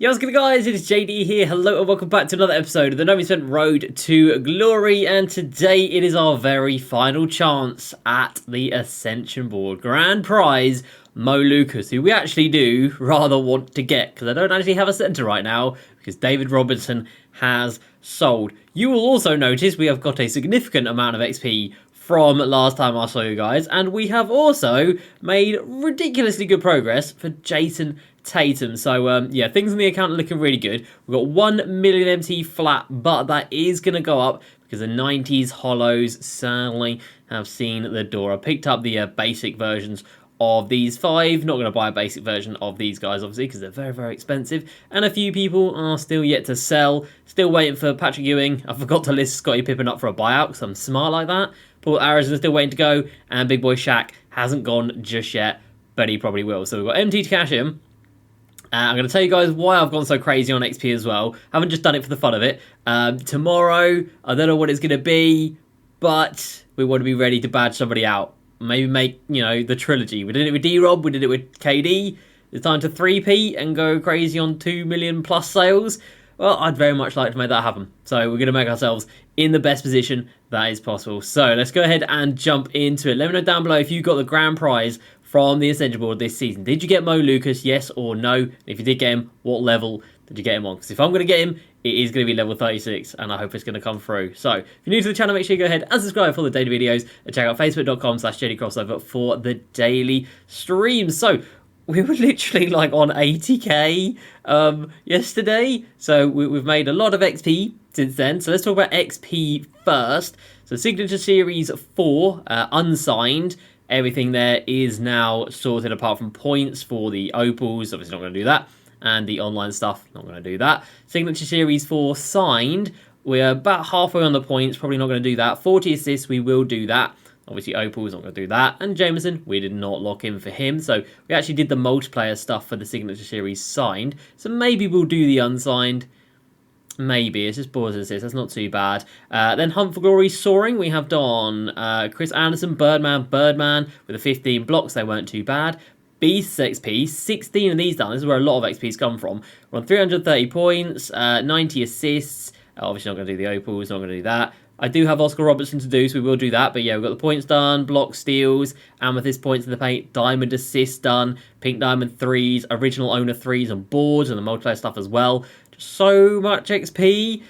Yo, what's good guys, it is JD here, hello and welcome back to another episode of the No Means Spent Road to Glory, and today it is our very final chance at the Ascension board. Grand prize, Mo Lucas, who we actually do rather want to get, because I don't actually have a centre right now, because David Robinson has sold. You will also notice we have got a significant amount of XP from last time I saw you guys, and we have also made ridiculously good progress for Jason Tatum. So yeah, things in the account are looking really good. We've got 1 million MT flat, but that is going to go up because the 90s hollows sadly have seen the door. I picked up the basic versions of these 5. Not going to buy a basic version of these guys, obviously, because they're very, very expensive. And a few people are still yet to sell. Still waiting for Patrick Ewing. I forgot to list Scottie Pippen up for a buyout because I'm smart like that. Paul Arizona still waiting to go. And Big Boy Shaq hasn't gone just yet, but he probably will. So we've got MT to cash in. I'm going to tell you guys why I've gone so crazy on XP as well. I haven't just done it for the fun of it. Tomorrow, I don't know what it's going to be, but we want to be ready to badge somebody out. Maybe make, you know, the trilogy. We did it with D-Rob, we did it with KD. It's time to 3P and go crazy on 2 million plus sales. Well, I'd very much like to make that happen. So we're going to make ourselves in the best position that is possible. So let's go ahead and jump into it. Let me know down below if you got the grand prize from the Ascension board this season. Did you get Mo Lucas, yes or no? If you did get him, what level did you get him on? Because if I'm going to get him, it is going to be level 36, and I hope it's going to come through. So, if you're new to the channel, make sure you go ahead and subscribe for the daily videos, and check out facebook.com/JDCrossover for the daily streams. So, we were literally like on 80k yesterday, so we've made a lot of XP since then. So let's talk about XP first. So Signature Series 4, unsigned. Everything there is now sorted apart from points for the Opals. Obviously not going to do that. And the online stuff, not going to do that. Signature Series 4 signed. We're about halfway on the points. Probably not going to do that. 40 assists, we will do that. Obviously, Opal's not going to do that. And Jameson, we did not lock in for him. So we actually did the multiplayer stuff for the Signature Series signed. So maybe we'll do the unsigned. Maybe. It's just boards and assists. That's not too bad. Then Hunt for Glory Soaring. We have done Chris Anderson, Birdman with the 15 blocks. They weren't too bad. Beasts XP. 16 of these done. This is where a lot of XP's come from. We're on 330 points. 90 assists. Obviously not going to do the Opals. Not going to do that. I do have Oscar Robertson to do, so we will do that. But yeah, we've got the points done, block steals, amethyst points in the paint, diamond assists done, pink diamond 3s, original owner 3s and boards, and the multiplayer stuff as well. Just so much XP.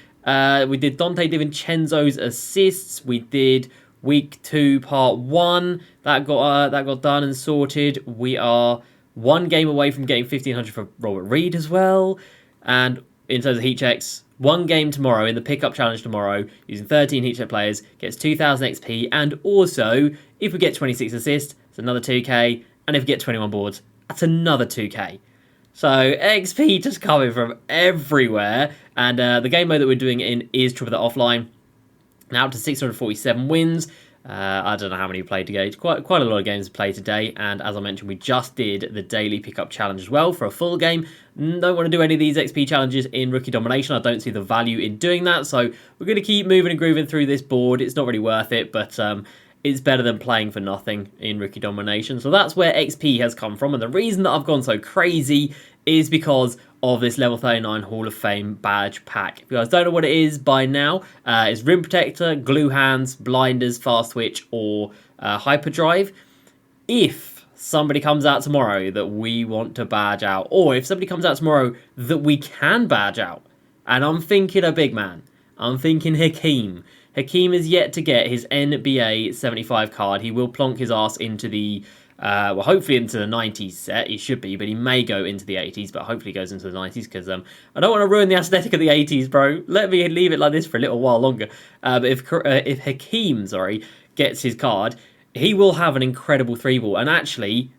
We did Dante DiVincenzo's assists. We did week 2 part 1. That got done and sorted. We are 1 game away from getting 1500 for Robert Reed as well. And in terms of heat checks, 1 game tomorrow in the pickup challenge tomorrow, using 13 heat check players, gets 2000 XP, and also, if we get 26 assists, it's another 2k, and if we get 21 boards, that's another 2k. So, XP just coming from everywhere, and the game mode that we're doing it in is Triple Threat Offline. Now up to 647 wins. I don't know how many we played today. Quite a lot of games played today, and as I mentioned, we just did the daily pickup challenge as well for a full game. Don't want to do any of these XP challenges in Rookie Domination. I don't see the value in doing that, so we're going to keep moving and grooving through this board. It's not really worth it, but it's better than playing for nothing in Rookie Domination. So that's where XP has come from, and the reason that I've gone so crazy is because of this level 39 Hall of Fame badge pack. If you guys don't know what it is by now, it's Rim Protector, Glue Hands, Blinders, Fast Twitch, or Hyperdrive. If somebody comes out tomorrow that we want to badge out, or if somebody comes out tomorrow that we can badge out, and I'm thinking a big man, I'm thinking Hakeem. Hakeem is yet to get his NBA 75 card. He will plonk his ass into the well, hopefully into the 90s set. He should be, but he may go into the 80s, but hopefully goes into the 90s because I don't want to ruin the aesthetic of the 80s, bro. Let me leave it like this for a little while longer. But if Hakeem, gets his card, he will have an incredible 3-ball. And actually,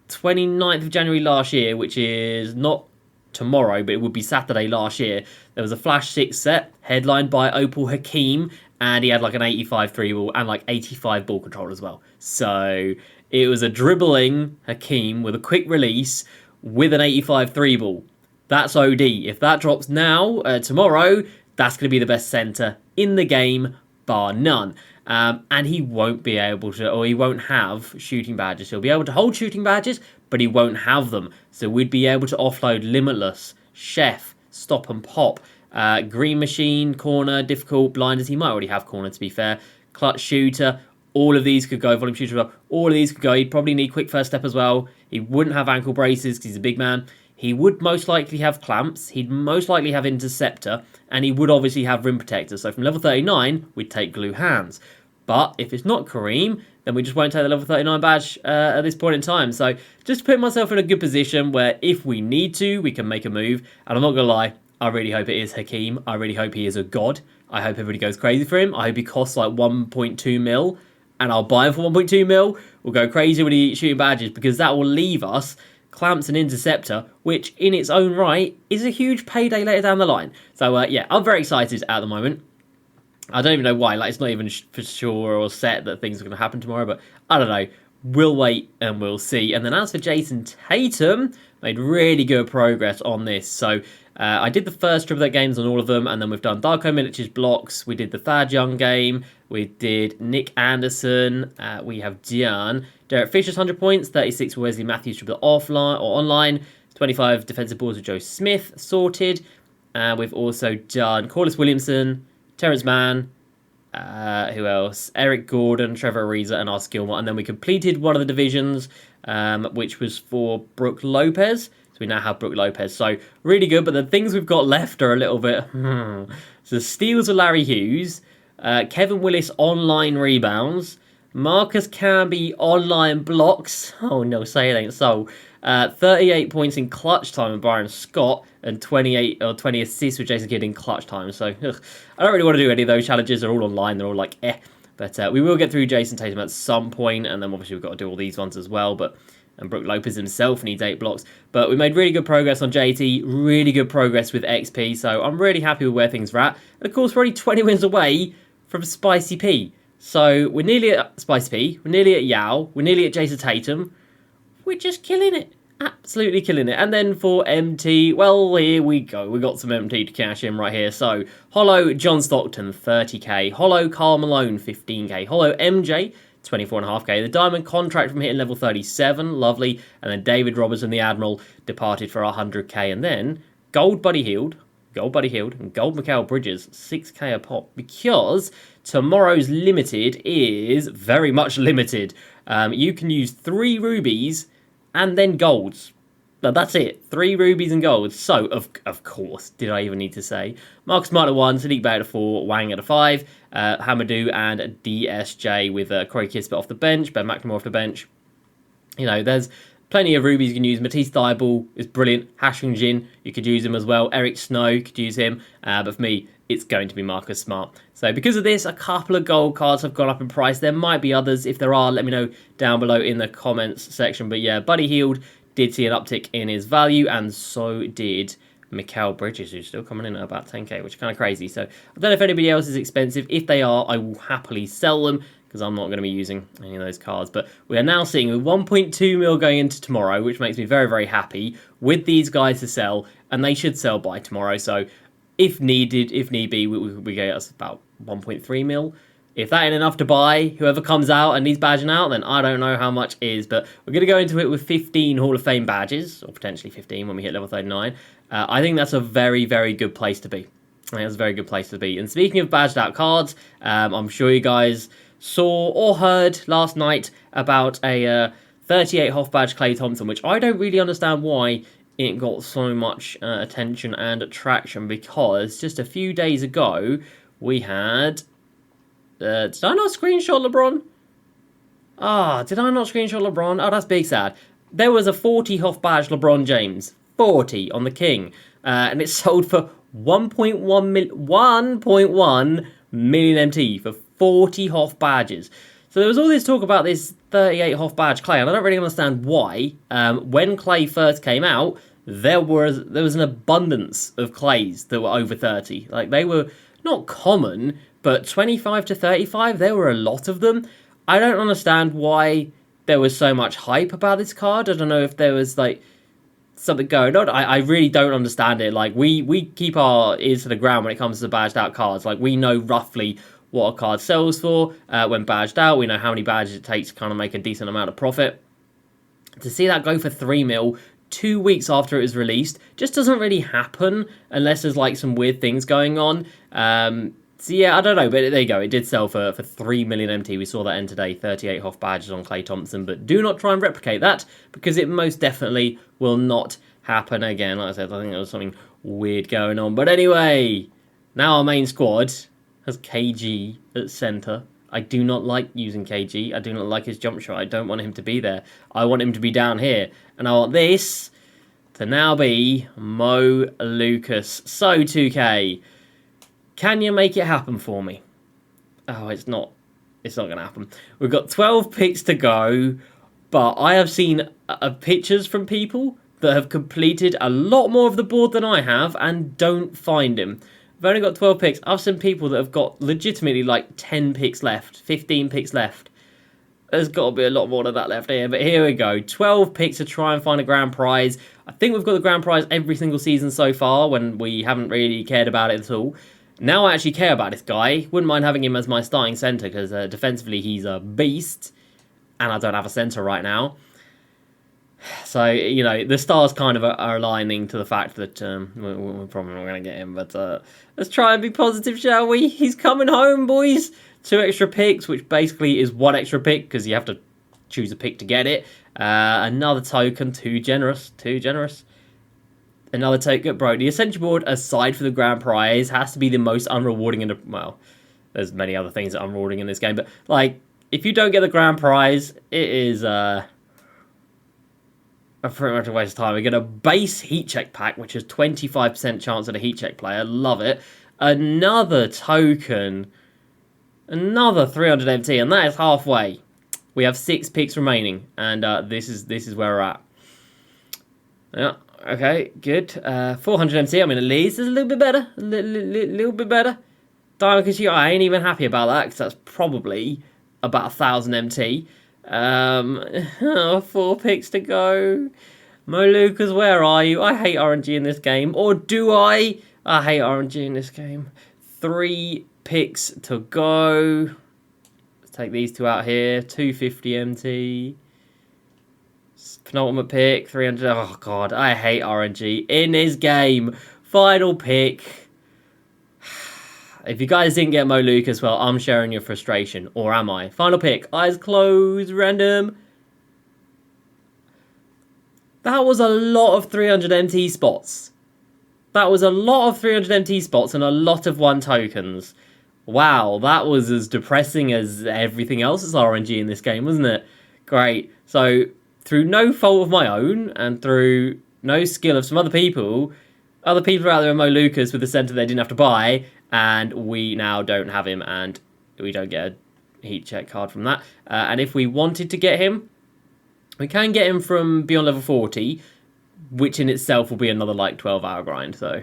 29th of January last year, which is not tomorrow, but it would be Saturday last year, there was a Flash 6 set headlined by Opal Hakeem, and he had like an 85 3-ball and like 85 ball control as well. So it was a dribbling Hakeem with a quick release with an 85 3-ball. That's OD. If that drops now, tomorrow, that's going to be the best centre in the game, bar none. And he won't be able to, or he won't have shooting badges. He'll be able to hold shooting badges, but he won't have them. So we'd be able to offload Limitless Chef, Stop and Pop, Green Machine, Corner, Difficult, Blinders. He might already have Corner, to be fair. Clutch Shooter. All of these could go. Volume Shooter as well. All of these could go. He'd probably need Quick First Step as well. He wouldn't have ankle braces because he's a big man. He would most likely have clamps. He'd most likely have Interceptor. And he would obviously have Rim Protector. So from level 39, we'd take Glue Hands. But if it's not Kareem, then we just won't take the level 39 badge at this point in time. So just put myself in a good position where if we need to, we can make a move. And I'm not going to lie, I really hope it is Hakeem. I really hope he is a god. I hope everybody goes crazy for him. I hope he costs like 1.2 mil. And I'll buy him for 1.2 mil. We'll go crazy when he's shooting badges because that will leave us Clamps and Interceptor, which in its own right is a huge payday later down the line. So yeah, I'm very excited at the moment. I don't even know why. Like, it's not even for sure or set that things are going to happen tomorrow, but I don't know. We'll wait and we'll see. And then as for Jason Tatum, made really good progress on this. So I did the first Triple Threat games on all of them, and then we've done Darko Milic's blocks. We did the Thad Young game. We did Nick Anderson. We have done Derek Fisher's 100 points, 36 for Wesley Matthews Triple offline or online, 25 defensive boards with Joe Smith sorted. We've also done Corliss Williamson, Terrence Mann, who else? Eric Gordon, Trevor Ariza, and our Skillmore. And then we completed one of the divisions, which was for Brook Lopez. So we now have Brook Lopez. So really good, but the things we've got left are a little bit... So steals of Larry Hughes, Kevin Willis online rebounds, Marcus Camby online blocks. Oh no, say it ain't so. 38 points in clutch time with Byron Scott and 28 or 20 assists with Jason Kidd in clutch time. So I don't really want to do any of those challenges. They're all online. They're all like But we will get through Jason Tatum at some point, and then obviously we've got to do all these ones as well. And Brook Lopez himself needs 8 blocks. But we made really good progress on JT, really good progress with XP. So I'm really happy with where things are at. And of course, we're only 20 wins away from Spicy P. So we're nearly at Spicy P. We're nearly at Yao. We're nearly at Jason Tatum. We're just killing it. Absolutely killing it. And then for MT, well, here we go. We got some MT to cash in right here. So, Hollow John Stockton, 30k. Hollow Karl Malone, 15k. Hollow MJ, 24.5k. The Diamond Contract from hitting level 37, lovely. And then David Robertson, the Admiral, departed for 100k. And then Gold Buddy Healed, and Gold Mikal Bridges, 6k a pop. Because tomorrow's limited is very much limited. You can use 3 rubies and then golds. Now, that's it. 3 rubies and golds. So, of course, did I even need to say? Marcus Smart at 1, Sadiq Bay at 4, Wang at 5, Hamadou and DSJ with Corey Kispert off the bench, Ben McNamara off the bench. You know, there's plenty of rubies you can use. Matisse Thybulle is brilliant. Hashung Jin, you could use him as well. Eric Snow, you could use him. But for me, it's going to be Marcus Smart. So because of this, a couple of gold cards have gone up in price. There might be others. If there are, let me know down below in the comments section. But yeah, Buddy Healed did see an uptick in his value, and so did Mikal Bridges, who's still coming in at about 10k, which is kind of crazy. So I don't know if anybody else is expensive. If they are, I will happily sell them, because I'm not going to be using any of those cards. But we are now seeing with 1.2 mil going into tomorrow, which makes me very, very happy with these guys to sell, and they should sell by tomorrow. So if need be, we get us about 1.3 mil. If that ain't enough to buy whoever comes out and needs badging out, then I don't know how much is. But we're going to go into it with 15 Hall of Fame badges, or potentially 15 when we hit level 39. I think that's a very, very good place to be. I think that's a very good place to be. And speaking of badged out cards, I'm sure you guys saw or heard last night about a 38 Hoff badge Klay Thompson, which I don't really understand why it got so much attention and attraction, because just a few days ago we had... did I not screenshot LeBron? Did I not screenshot LeBron? Oh, that's big sad. There was a 40 Hoff badge LeBron James. 40 on the King. And it sold for 1.1 million MT for 40 Hoff badges. So there was all this talk about this 38 Hoff badge Klay, and I don't really understand why. When Klay first came out, there was an abundance of Klays that were over 30. Like, they were not common, but 25 to 35, there were a lot of them. I don't understand why there was so much hype about this card. I don't know if there was, like, something going on. I really don't understand it. Like, we keep our ears to the ground when it comes to badged out cards. Like, we know roughly what a card sells for when badged out. We know how many badges it takes to kind of make a decent amount of profit. To see that go for 3 mil 2 weeks after it was released. Just doesn't really happen unless there's like some weird things going on. So yeah, I don't know, but there you go. It did sell for 3 million MT. We saw that end today, 38 Hoff badges on Clay Thompson, but do not try and replicate that because it most definitely will not happen again. Like I said, I think there was something weird going on. But anyway, now our main squad has KG at centre. I do not like using KG. I do not like his jump shot. I don't want him to be there. I want him to be down here. And I want this to now be Mo Lucas. So, 2K, can you make it happen for me? Oh, it's not. It's not going to happen. We've got 12 picks to go, but I have seen pictures from people that have completed a lot more of the board than I have and don't find him. I've only got 12 picks. I've seen people that have got legitimately like 10 picks left, 15 picks left. There's got to be a lot more than that left here, but here we go. 12 picks to try and find a grand prize. I think we've got the grand prize every single season so far when we haven't really cared about it at all. Now I actually care about this guy. Wouldn't mind having him as my starting centre because defensively he's a beast. And I don't have a centre right now. So, you know, the stars kind of are aligning to the fact that we're probably not going to get him. But let's try and be positive, shall we? He's coming home, boys. 2 extra picks, which basically is 1 extra pick because you have to choose a pick to get it. Another token, too generous, too generous. Another token, bro. The Ascension board, aside from the grand prize, has to be the most unrewarding in the... Well, there's many other things that are unrewarding in this game. But, like, if you don't get the grand prize, it is... pretty much a waste of time. We get a base heat check pack, which is 25% chance at a heat check player. Love it. Another token. Another 300 MT, and that is halfway. We have 6 picks remaining, and this is where we're at. Yeah, okay, good. 400 MT, I mean, at least it's a little bit better. A little bit better. Diamond Casino, I ain't even happy about that, because that's probably about 1,000 MT. 4 picks to go. Mo Lucas, where are you? I hate RNG in this game. Or do I? I hate RNG in this game. 3 picks to go. Let's take these 2 out here. 250 MT. Penultimate pick. 300. Oh, God. I hate RNG in this game. Final pick. If you guys didn't get Mo Lucas, well, I'm sharing your frustration. Or am I? Final pick. Eyes closed. Random. That was a lot of 300 MT spots. That was a lot of 300 MT spots and a lot of 1 tokens. Wow, that was as depressing as everything else as RNG in this game, wasn't it? Great. So, through no fault of my own and through no skill of some other people are out there with Mo Lucas with the centre they didn't have to buy, and we now don't have him, and we don't get a heat check card from that. And if we wanted to get him, we can get him from beyond level 40, which in itself will be another like 12-hour grind, so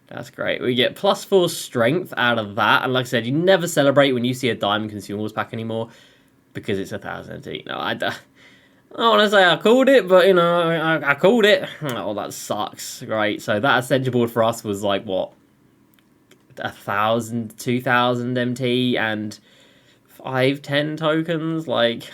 that's great. We get +4 strength out of that, and like I said, you never celebrate when you see a diamond consumables pack anymore because it's 1,000 MT. No, I don't want to say I called it, but you know, I called it. Oh, that sucks. Right, so that Ascension board for us was like what, 1,000, 2,000 MT and 5-10 tokens. Like,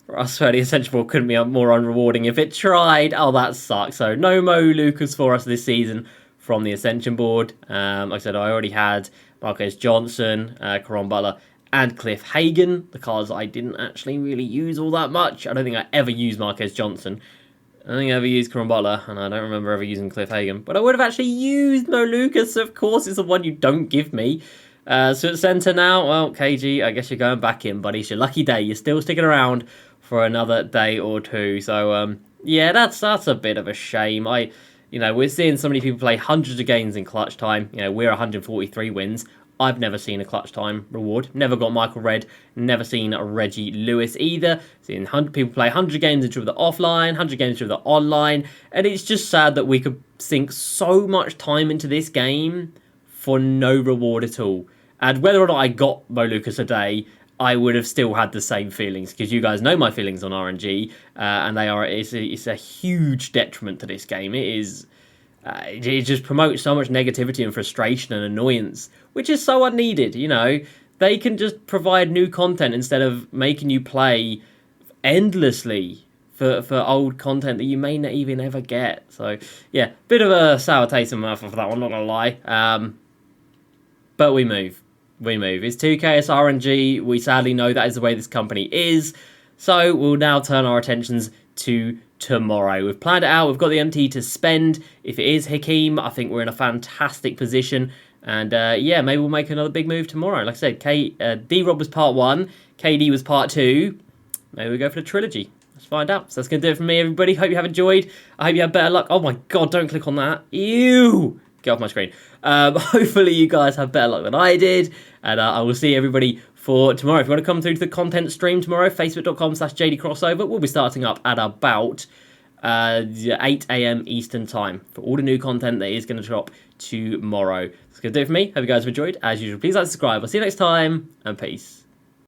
for us, the Ascension board couldn't be more unrewarding if it tried. Oh, that sucks. So no Mo Lucas for us this season from the Ascension board. Like I said, I already had Marquez Johnson, Caron Butler, and Cliff Hagan, the cards I didn't actually really use all that much. I don't think I ever used Marquez Johnson. I don't think I ever used Caron Butler, and I don't remember ever using Cliff Hagan. But I would have actually used Mo Lucas, of course. It's the one you don't give me. So at centre now, well, KG, I guess you're going back in, buddy. It's your lucky day. You're still sticking around for another day or two. So, yeah, that's a bit of a shame. You know, we're seeing so many people play hundreds of games in clutch time. You know, we're 143 wins. I've never seen a clutch time reward. Never got Michael Red. Never seen a Reggie Lewis either. Seen people play 100 games into the offline, 100 games into the online. And it's just sad that we could sink so much time into this game for no reward at all. And whether or not I got Mo Lucas a day, I would have still had the same feelings. Because you guys know my feelings on RNG. And it's a huge detriment to this game. It is... it just promotes so much negativity and frustration and annoyance, which is so unneeded, you know. They can just provide new content instead of making you play endlessly for old content that you may not even ever get. So yeah, bit of a sour taste in my mouth for that one, not gonna lie. But we move. It's 2K, it's RNG. We sadly know that is the way this company is. So we'll now turn our attentions to tomorrow. We've planned it out. We've got the MT to spend. If it is Hakeem, I think we're in a fantastic position. And yeah, maybe we'll make another big move tomorrow. Like I said, D-Rob was part 1. KD was part 2. Maybe we go for the trilogy. Let's find out. So that's going to do it from me, everybody. Hope you have enjoyed. I hope you have better luck. Oh my god, don't click on that. Ew! Get off my screen. Hopefully you guys have better luck than I did. And I will see everybody for tomorrow. If you want to come through to the content stream tomorrow, facebook.com/JDCrossover. We'll be starting up at about 8 AM Eastern time for all the new content that is going to drop tomorrow. That's going to do it for me. Hope you guys have enjoyed. As usual, please like, subscribe. I'll see you next time, and peace.